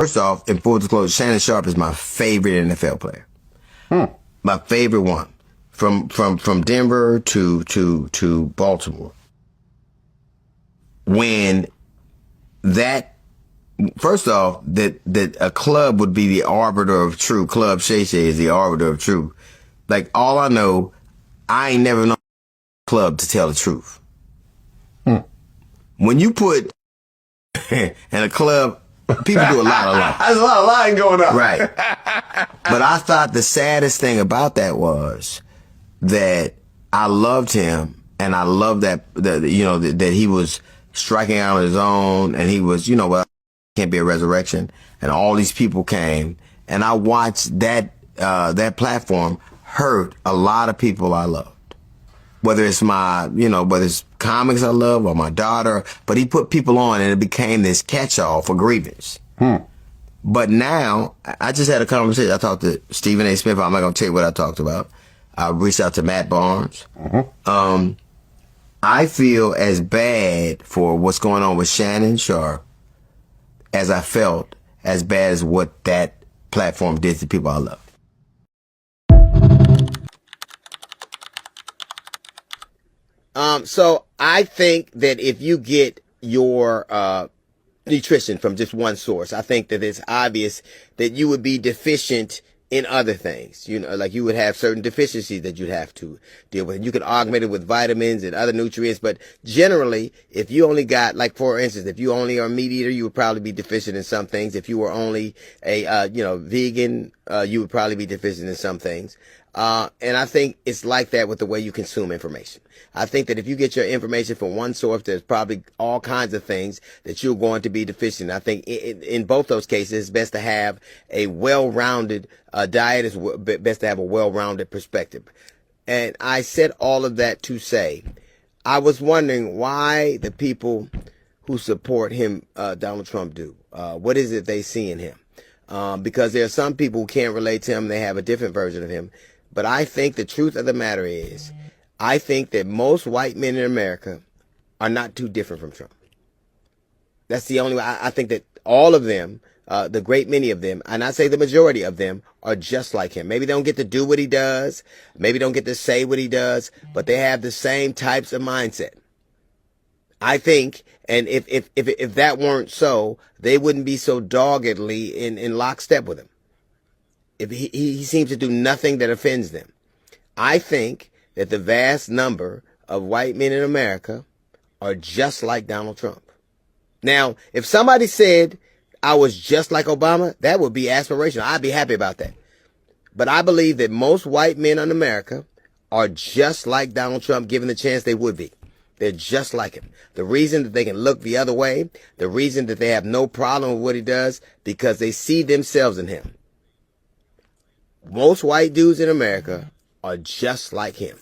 First off, in full disclosure, Shannon Sharpe is my favorite NFL player. My favorite one. From Denver to Baltimore. When that, first off, that a club would be the arbiter of truth. Club Shay Shay is the arbiter of truth. Like, all I know, I ain't never known a club to tell the truth. When you put in a club, people do a lot of lying. There's a lot of lying going on. Right. But I thought the saddest thing about that was that I loved him, and I loved that he was striking out on his own, and he was, can't be a resurrection, and all these people came, and I watched that platform hurt a lot of people I loved. Whether it's whether it's comics I love or my daughter, but he put people on and it became this catch-all for grievance. But now, I just had a conversation. I talked to Stephen A. Smith. I'm not going to tell you what I talked about. I reached out to Matt Barnes. I feel as bad for what's going on with Shannon Sharpe as I felt as bad as what that platform did to people I love. So I think that if you get your nutrition from just one source, I think that it's obvious that you would be deficient in other things. Like you would have certain deficiencies that you'd have to deal with. You could augment it with vitamins and other nutrients, but generally, if you only got, like, for instance, if you only are a meat eater, you would probably be deficient in some things. If you were only a vegan, you would probably be deficient in some things. And I think it's like that with the way you consume information. I think that if you get your information from one source, there's probably all kinds of things that you're going to be deficient in. I think in both those cases, it's best to have a well-rounded diet. It's best to have a well-rounded perspective. And I said all of that to say, I was wondering why the people who support him, Donald Trump, do. What is it they see in him? Because there are some people who can't relate to him. They have a different version of him. But I think the truth of the matter is, I think that most white men in America are not too different from Trump. That's the only way. I think that all of them, the great many of them, and I say the majority of them, are just like him. Maybe they don't get to do what he does. Maybe don't get to say what he does, but they have the same types of mindset. I think, and if that weren't so, they wouldn't be so doggedly in lockstep with him. If he seems to do nothing that offends them. I think that the vast number of white men in America are just like Donald Trump. Now, if somebody said I was just like Obama, that would be aspirational. I'd be happy about that. But I believe that most white men in America are just like Donald Trump, given the chance they would be. They're just like him. The reason that they can look the other way, the reason that they have no problem with what he does, because they see themselves in him. Most white dudes in America are just like him.